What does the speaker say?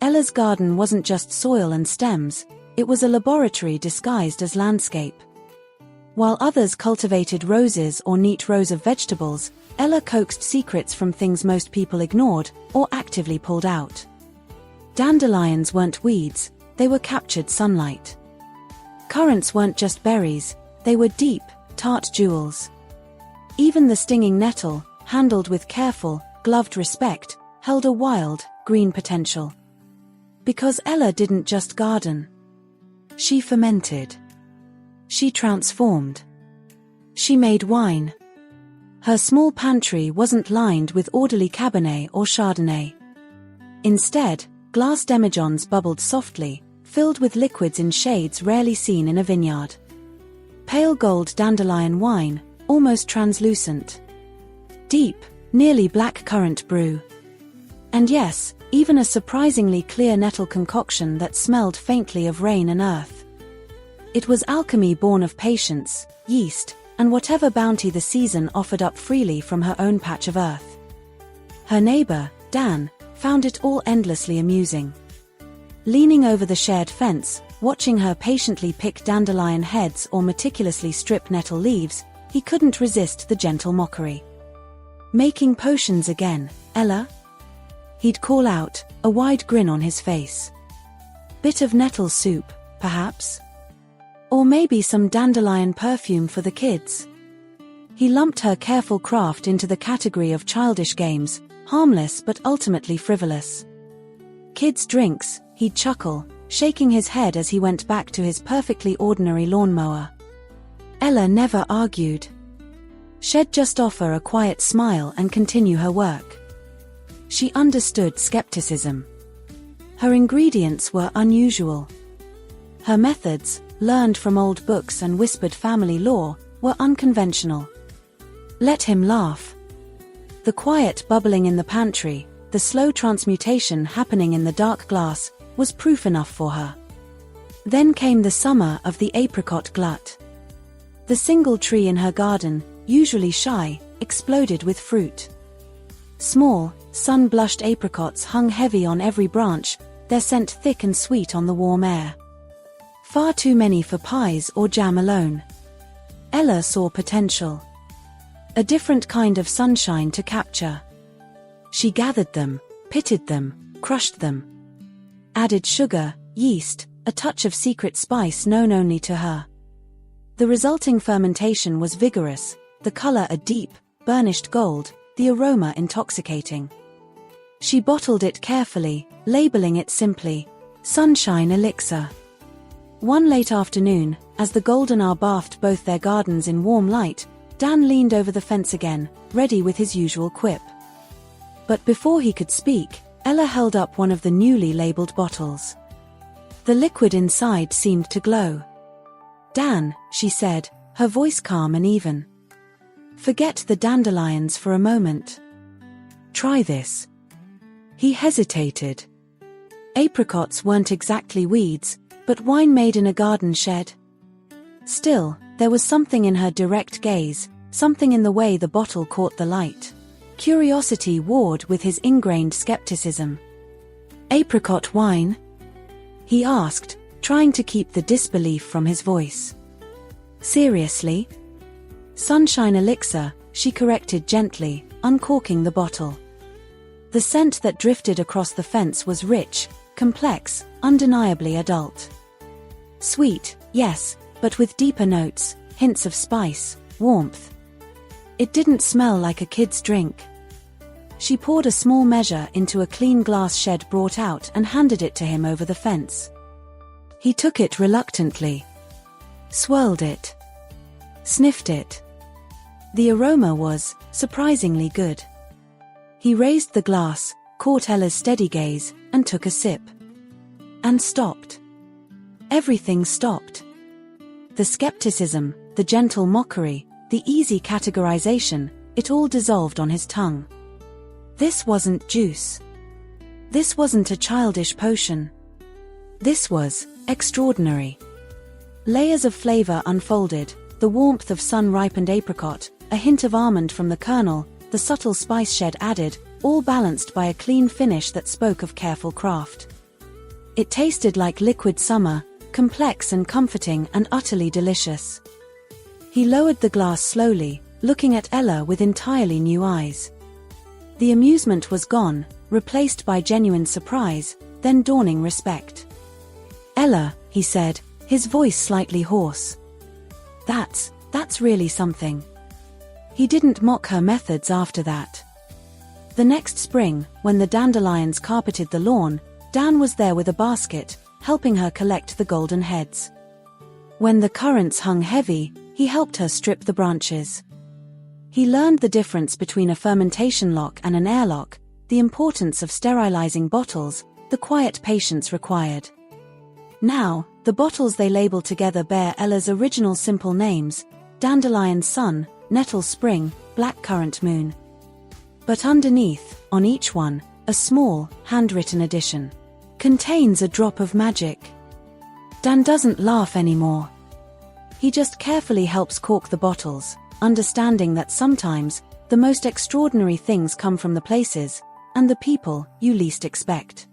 Ella's garden wasn't just soil and stems, it was a laboratory disguised as landscape. While others cultivated roses or neat rows of vegetables, Ella coaxed secrets from things most people ignored or actively pulled out. Dandelions weren't weeds, they were captured sunlight. Currants weren't just berries, they were deep, tart jewels. Even the stinging nettle, handled with careful, gloved respect, held a wild, green potential. Because Ella didn't just garden. She fermented. She transformed. She made wine. Her small pantry wasn't lined with orderly Cabernet or Chardonnay. Instead, glass demijohns bubbled softly, filled with liquids in shades rarely seen in a vineyard. Pale gold dandelion wine, almost translucent. Deep, nearly black currant brew. And yes, even a surprisingly clear nettle concoction that smelled faintly of rain and earth. It was alchemy born of patience, yeast, and whatever bounty the season offered up freely from her own patch of earth. Her neighbor, Dan, found it all endlessly amusing. Leaning over the shared fence, watching her patiently pick dandelion heads or meticulously strip nettle leaves, he couldn't resist the gentle mockery. "Making potions again, Ella?" He'd call out, a wide grin on his face. "Bit of nettle soup, perhaps? Or maybe some dandelion perfume for the kids?" He lumped her careful craft into the category of childish games, harmless but ultimately frivolous. "Kids' drinks," he'd chuckle, shaking his head as he went back to his perfectly ordinary lawnmower. Ella never argued. She'd just offer a quiet smile and continue her work. She understood skepticism. Her ingredients were unusual. Her methods, learned from old books and whispered family lore, were unconventional. Let him laugh. The quiet bubbling in the pantry, the slow transmutation happening in the dark glass, was proof enough for her. Then came the summer of the apricot glut. The single tree in her garden, usually shy, exploded with fruit. Small, sun-blushed apricots hung heavy on every branch, their scent thick and sweet on the warm air. Far too many for pies or jam alone. Ella saw potential. A different kind of sunshine to capture. She gathered them, pitted them, crushed them. Added sugar, yeast, a touch of secret spice known only to her. The resulting fermentation was vigorous, the color a deep, burnished gold, the aroma intoxicating. She bottled it carefully, labeling it simply, Sunshine Elixir. One late afternoon, as the golden hour bathed both their gardens in warm light, Dan leaned over the fence again, ready with his usual quip. But before he could speak, Ella held up one of the newly labeled bottles. The liquid inside seemed to glow. "Dan," she said, her voice calm and even. "Forget the dandelions for a moment. Try this." He hesitated. Apricots weren't exactly weeds, but wine made in a garden shed. Still, there was something in her direct gaze, something in the way the bottle caught the light. Curiosity warred with his ingrained skepticism. "Apricot wine?" he asked, trying to keep the disbelief from his voice. "Seriously?" "Sunshine Elixir," she corrected gently, uncorking the bottle. The scent that drifted across the fence was rich, complex, undeniably adult. Sweet, yes, but with deeper notes, hints of spice, warmth. It didn't smell like a kid's drink. She poured a small measure into a clean glass she'd brought out and handed it to him over the fence. He took it reluctantly. Swirled it. Sniffed it. The aroma was, surprisingly good. He raised the glass, caught Ella's steady gaze, and took a sip. And stopped. Everything stopped. The skepticism, the gentle mockery, the easy categorization, it all dissolved on his tongue. This wasn't juice. This wasn't a childish potion. This was extraordinary. Layers of flavor unfolded, the warmth of sun-ripened apricot, a hint of almond from the kernel, the subtle spice shed added, all balanced by a clean finish that spoke of careful craft. It tasted like liquid summer, complex and comforting and utterly delicious. He lowered the glass slowly, looking at Ella with entirely new eyes. The amusement was gone, replaced by genuine surprise, then dawning respect. "Ella," he said, his voice slightly hoarse. That's really something." He didn't mock her methods after that. The next spring, when the dandelions carpeted the lawn, Dan was there with a basket, helping her collect the golden heads. When the currants hung heavy, he helped her strip the branches. He learned the difference between a fermentation lock and an airlock, the importance of sterilizing bottles, the quiet patience required. Now, the bottles they label together bear Ella's original simple names: Dandelion Sun, Nettle Spring, Blackcurrant Moon. But underneath, on each one, a small, handwritten addition. "Contains a drop of magic." Dan doesn't laugh anymore. He just carefully helps cork the bottles, understanding that sometimes, the most extraordinary things come from the places, and the people, you least expect.